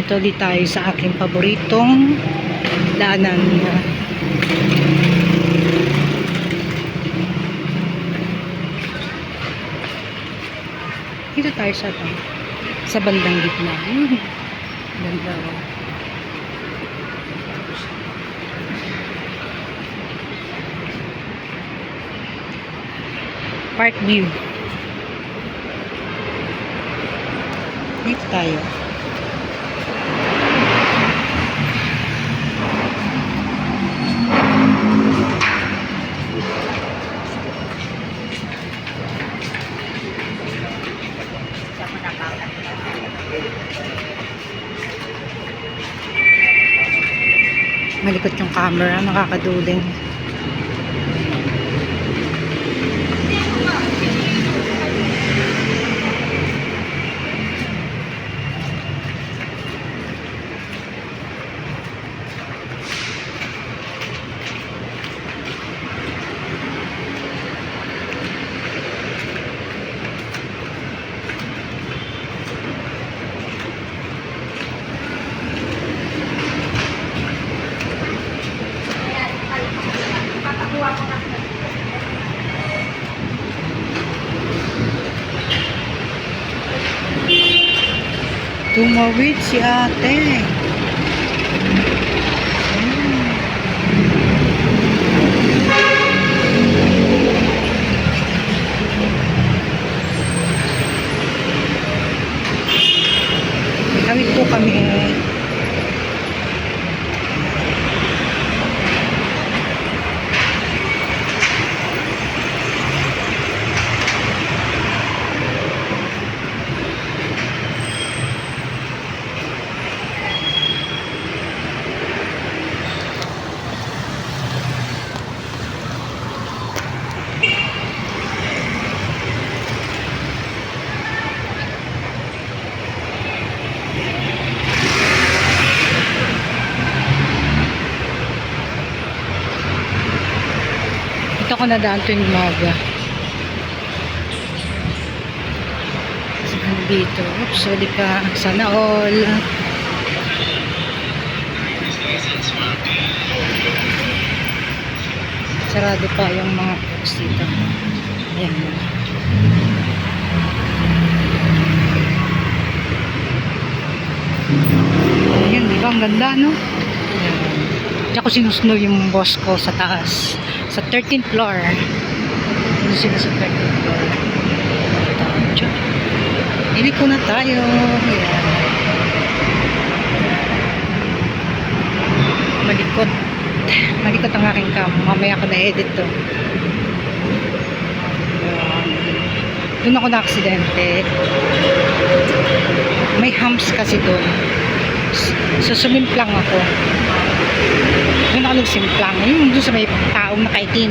Ito di tayo sa aking paboritong daanan. Dito tayo sa bandang gitna. Ganda. Park view. Dito tayo. Malikot yung camera, nakakaduling. Tumawid si ate. Tawid po kami. Ito ko nadaan tuwing umaga. Dito. Oops, sorry ka. Sana all. Sarado pa yung mga books dito. Ayan. Ayan, di ba? Ang ganda, no? Ayan. Diyan ko sinusunod yung boss ko sa taas. Sa 13th floor. Dito sila sa 13th floor. Iliko na tayo. Ayan. Malikot. Malikot ang aking cam. Mamaya ko na-edit to. Doon ako na-aksidente. May humps kasi doon. So, sumimplang ako. Doon ako nagsimplang. Yung doon sa may taong nakaitim.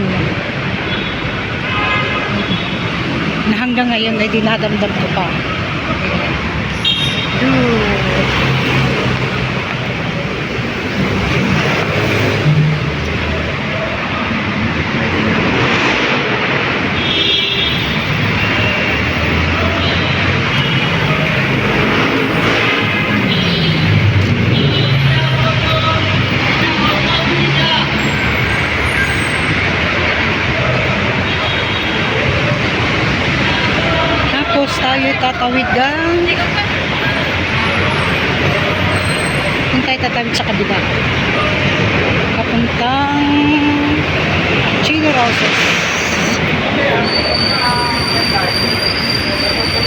Na hanggang ngayon ay dinadamdam ko pa. Tapos tayo tatawid gang. Kung tayo tatawid sa kabila. Kapuntang Chino Roses.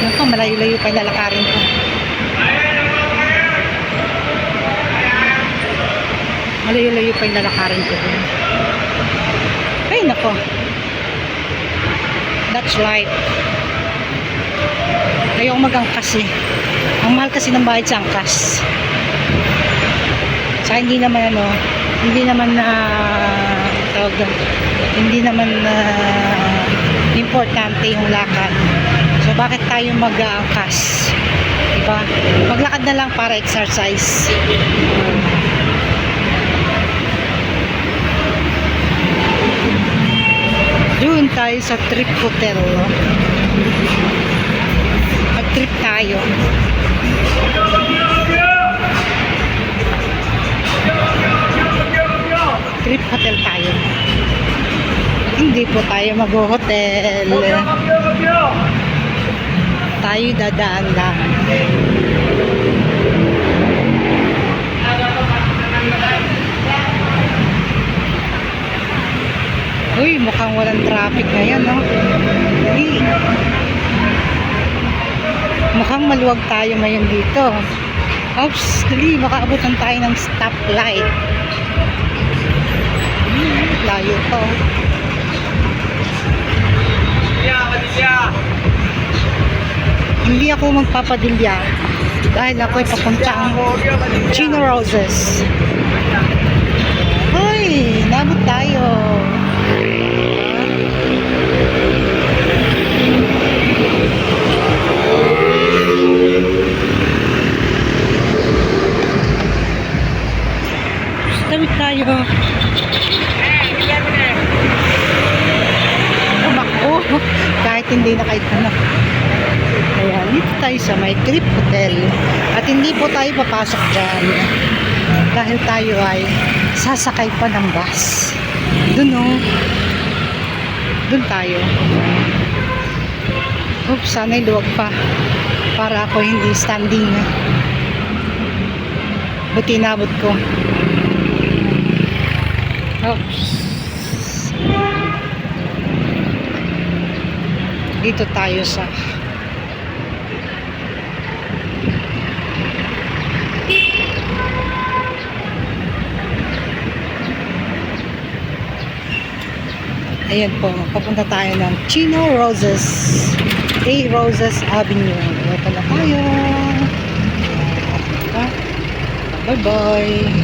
Yan pa, malayo-layo pa yung lalakarin ko. Malayo-layo pa yung lalakarin ko. Ay, nako. That's right. Ayoko mag-angkas eh. Ang mahal kasi ng bayad sa angkas. Saka hindi naman hindi naman importante yung lakad. So bakit tayo mag-aangkas? Diba? Maglakad na lang para exercise. Doon tayo sa Trip Hotel. Mag-trip tayo. Trip hotel tayo. Hindi po tayo mag-hotel. Tayo dadaan lang. Uy, mukhang walang traffic ngayon, no? Uy. Mukhang maluwag tayo ngayon dito. Oops, dali, makaabutan tayo ng stoplight. Layo to. Hindi ako magpapadilya dahil ako'y papuntang Chino Roses. Uy, nabot tayo. Tawid tayo. Tumakbo. Kahit hindi na kahit ano. Ayan, dito tayo sa may Trip Hotel. At hindi po tayo papasok dyan. Dahil tayo ay sasakay pa ng bus. Dun o. Dun tayo. Oops, sana'y luwag pa. Para ako hindi standing. Buti nabot ko. Oops. Dito tayo sa ayan po, papunta tayo ng Chino Roses A. Roses Avenue. Ito na tayo. Bye bye.